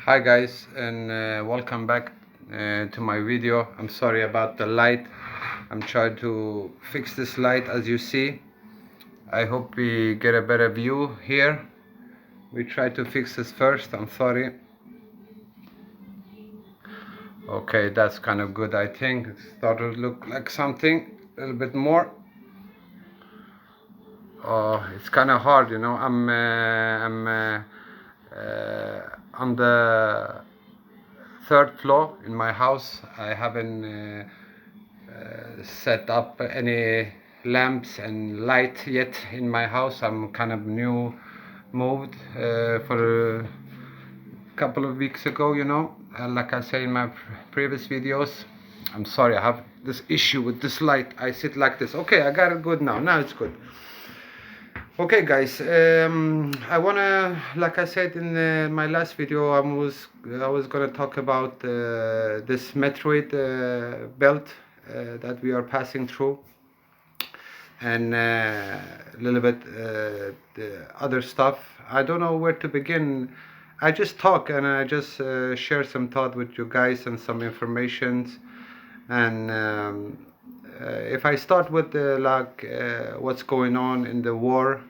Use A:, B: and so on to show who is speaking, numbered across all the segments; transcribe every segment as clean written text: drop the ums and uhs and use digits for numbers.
A: Hi guys, and welcome back to my video. I'm sorry about the light. I'm trying to fix this light. As you see, I hope we get a better view here. We try to fix this first. I'm sorry. Okay, that's kind of good. I think it started to look like something a little bit more. Oh, it's kind of hard, you know. I'm on the third floor in my house. I haven't set up any lamps and light yet in my house. I'm kind of new moved for a couple of weeks ago, you know. Like I say in my previous videos, I'm sorry, I have this issue with this light. I sit like this. Okay, I got it good now it's good. Okay guys, I wanna, like I said in my last video, I was gonna talk about this meteoroid belt that we are passing through, and a little bit the other stuff. I don't know where to begin. I just talk and I just share some thought with you guys and some information. And if I start with what's going on in the war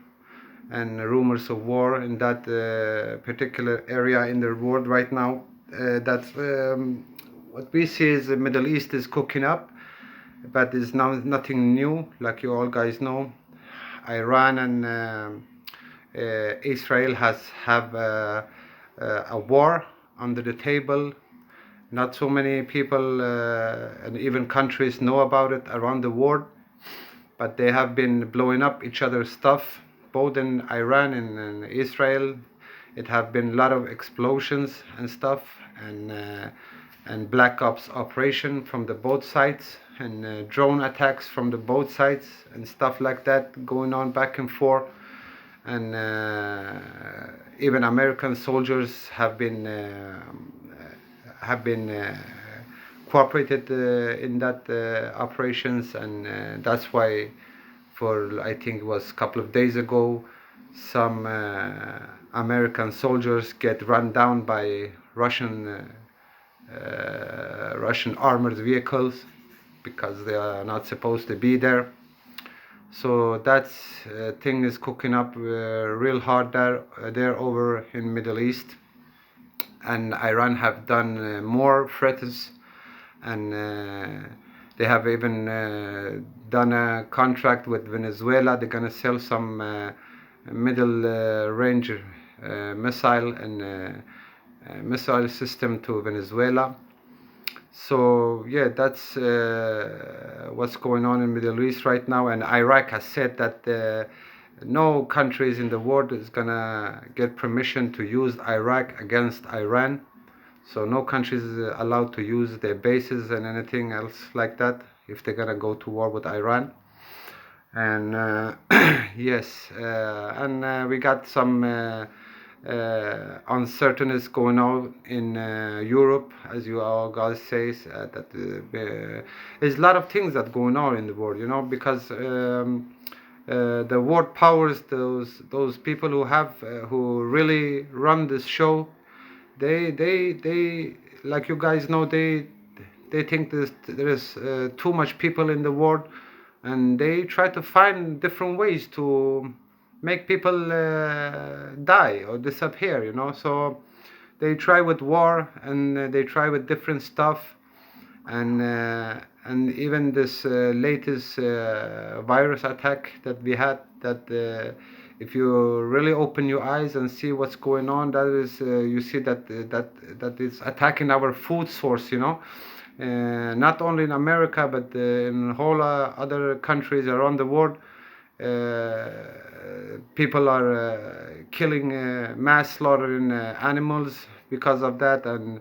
A: and rumors of war in that particular area in the world right now, that's what we see is the Middle East is cooking up, but it's now nothing new. Like you all guys know, Iran and Israel have a war under the table. Not so many people and even countries know about it around the world, but they have been blowing up each other's stuff, both in Iran and Israel. It have been a lot of explosions and stuff, and black ops operation from the both sides, and drone attacks from the both sides and stuff like that going on back and forth. And even American soldiers have been cooperated in that operations, and that's why, for I think it was a couple of days ago, some American soldiers get run down by Russian armored vehicles because they are not supposed to be there. So that thing is cooking up real hard there over in Middle East, and Iran have done more threats, and they have even done a contract with Venezuela. They're gonna sell some middle range missile and missile system to Venezuela. So yeah, that's what's going on in Middle East right now. And Iraq has said that no countries in the world is gonna get permission to use Iraq against Iran. So no countries is allowed to use their bases and anything else like that if they're gonna go to war with Iran. And yes, and we got some uncertainties going on in Europe, as you all guys say, that there's a lot of things that going on in the world, you know, because the world powers, those people who really run this show, they like you guys know, they think there is too much people in the world, and they try to find different ways to make people die or disappear, you know. So they try with war, and they try with different stuff, and even this latest virus attack that we had, that if you really open your eyes and see what's going on, that is you see that is attacking our food source, you know. Not only in America, but in whole other countries around the world. People are killing, mass slaughtering animals because of that, and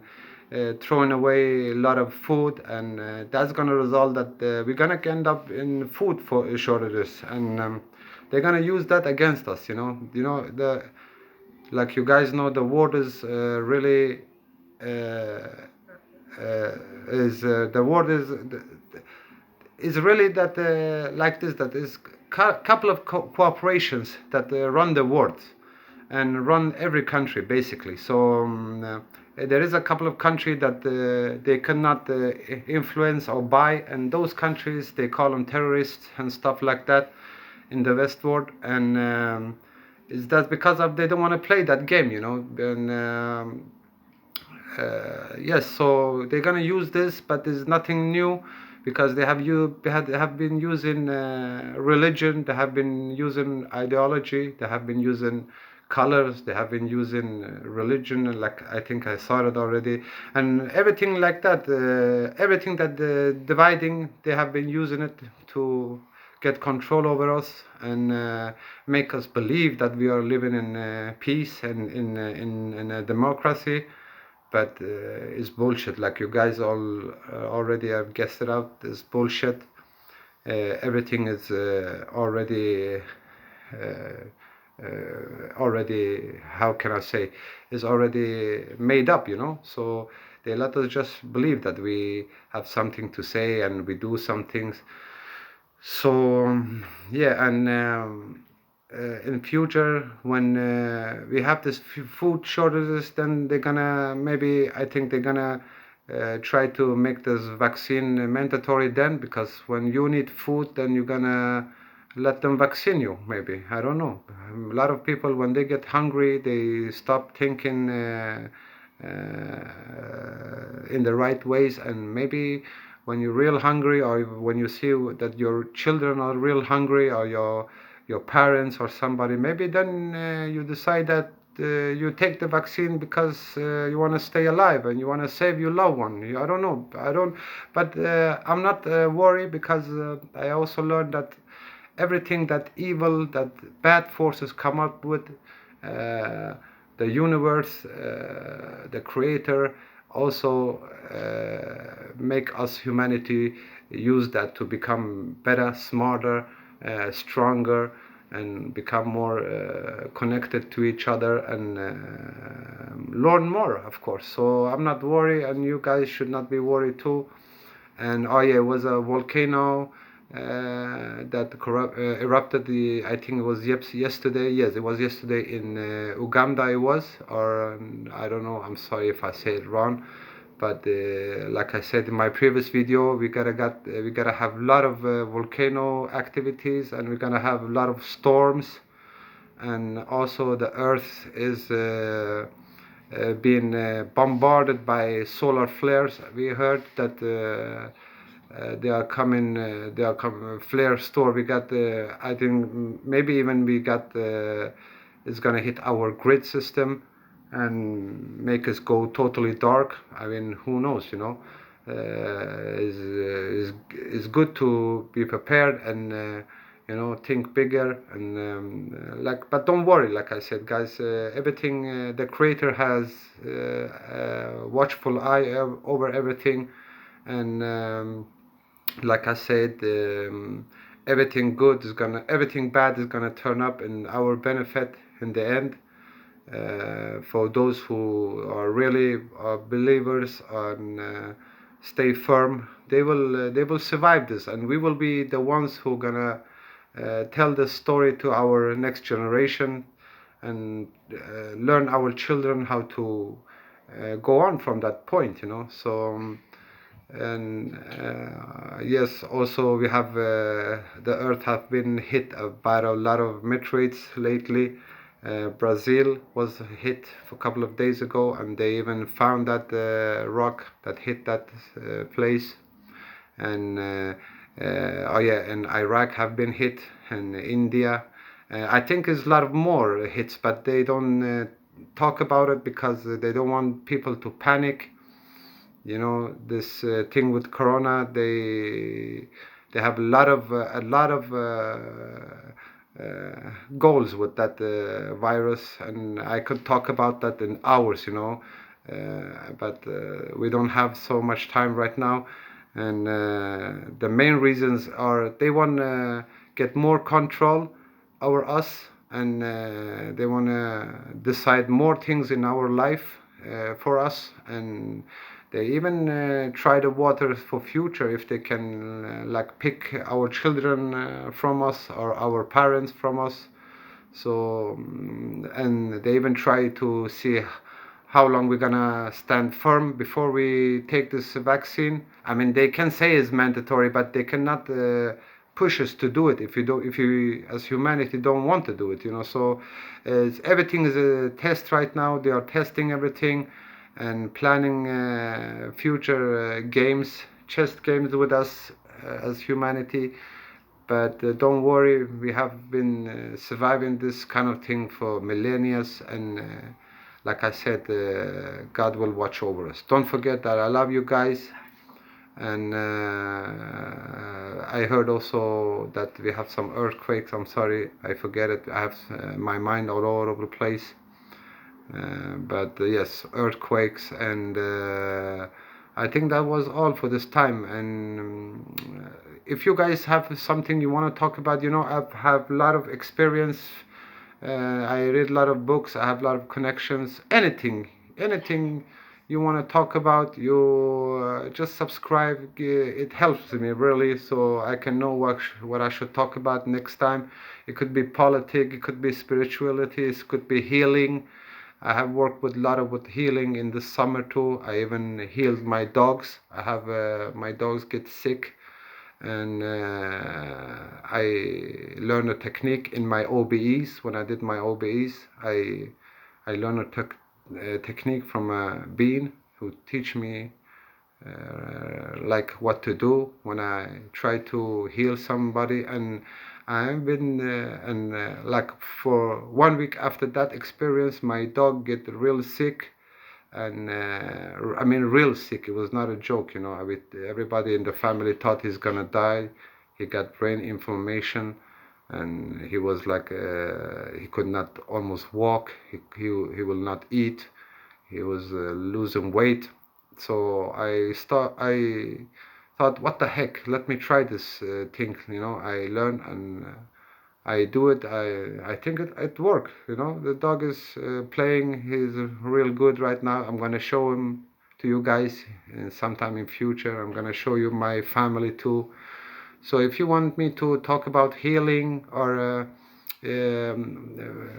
A: throwing away a lot of food, and that's going to result that we're going to end up in food shortages, and they're going to use that against us, you know. Like you guys know, the world is really the world is really that like this, that is couple of cooperations that run the world, and run every country basically. So there is a couple of countries that they cannot influence or buy, and those countries they call them terrorists and stuff like that in the West world. And is that because of they don't want to play that game, and yes, so they're gonna use this, but there's nothing new, because have been using religion, they have been using ideology, they have been using colors, they have been using religion, like I think I saw it already, and everything like that, everything that dividing, they have been using it to get control over us and make us believe that we are living in peace and in a democracy. But it's bullshit. Like you guys all already have guessed it out. It's bullshit. Everything is already, how can I say, is already made up, So they let us just believe that we have something to say and we do some things. So yeah, and in future when we have this food shortages, then they're gonna, maybe I think they're gonna try to make this vaccine mandatory then, because when you need food, then you're gonna let them vaccine you, maybe. I don't know. A lot of people, when they get hungry, they stop thinking in the right ways, and maybe when you're real hungry, or when you see that your children are real hungry, or your parents or somebody, maybe then you decide that you take the vaccine because you want to stay alive and you want to save your loved one. I don't know. But I'm not worried, because I also learned that everything that evil, that bad forces come up with, the universe, the creator, also make us humanity use that to become better, smarter, stronger, and become more connected to each other, and learn more, of course. So I'm not worried, and you guys should not be worried too. And oh yeah, it was a volcano that erupted. I think it was yesterday. Yes, it was yesterday in Uganda. It was, or I don't know. I'm sorry if I say it wrong. But like I said in my previous video, we gotta have a lot of volcano activities, and we're gonna have a lot of storms, and also the Earth is being bombarded by solar flares. We heard that they are coming. Flare store. We got. I think maybe even we got. It's gonna hit our grid system and make us go totally dark. I mean, who knows? Is good to be prepared and think bigger, and but don't worry. Like I said, guys, everything the creator has watchful eye over everything, and like I said, everything bad is gonna turn up in our benefit in the end. For those who are really believers and stay firm, they will survive this, and we will be the ones who gonna tell the story to our next generation, and learn our children how to go on from that point. So and yes, also we have the earth have been hit by a lot of meteorites lately. Brazil was hit a couple of days ago, and they even found that rock that hit that place. And oh yeah, and Iraq have been hit, and India. I think there's a lot of more hits, but they don't talk about it because they don't want people to panic. This thing with Corona, they have a lot of goals with that virus, and I could talk about that in hours, but we don't have so much time right now. And the main reasons are they want to get more control over us, and they want to decide more things in our life for us, and they even try to water for future if they can like pick our children from us, or our parents from us. So and they even try to see how long we're gonna stand firm before we take this vaccine. I mean, they can say it's mandatory, but they cannot push us to do it if you as humanity don't want to do it. So everything is a test right now. They are testing everything and planning future games, chess games with us as humanity. But don't worry, we have been surviving this kind of thing for millennia, and like I said, God will watch over us. Don't forget that I love you guys, and I heard also that we have some earthquakes. I'm sorry, I forget it. I have my mind all over the place. But yes, earthquakes, and I think that was all for this time. And if you guys have something you want to talk about, I have a lot of experience. I read a lot of books. I have a lot of connections. Anything you want to talk about, you just subscribe. It helps me really, so I can know what I should talk about next time. It could be politics, it could be spirituality, it could be healing. I have worked with a lot with healing in the summer too. I even healed my dogs. I have my dogs get sick, and I learned a technique in my OBEs. When I did my OBEs, I learned a technique from a being who teach me like what to do when I try to heal somebody. And I've been like for 1 week after that experience, my dog get real sick, and I mean real sick. It was not a joke, everybody in the family thought he's gonna die. He got brain inflammation, and he was like he could not almost walk. He will not eat. He was losing weight. So I thought, what the heck? Let me try this thing. I learned, and I do it. I think it worked. The dog is playing. He's real good right now. I'm gonna show him to you guys sometime in future. I'm gonna show you my family too. So if you want me to talk about healing, or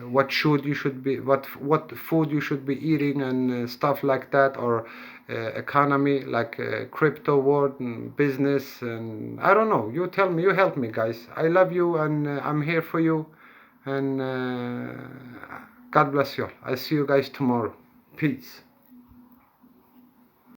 A: what food you should be eating, and stuff like that, or economy, like crypto world and business, and I don't know, you tell me, you help me, guys. I love you, and I'm here for you, and God bless you all. I'll see you guys tomorrow. Peace.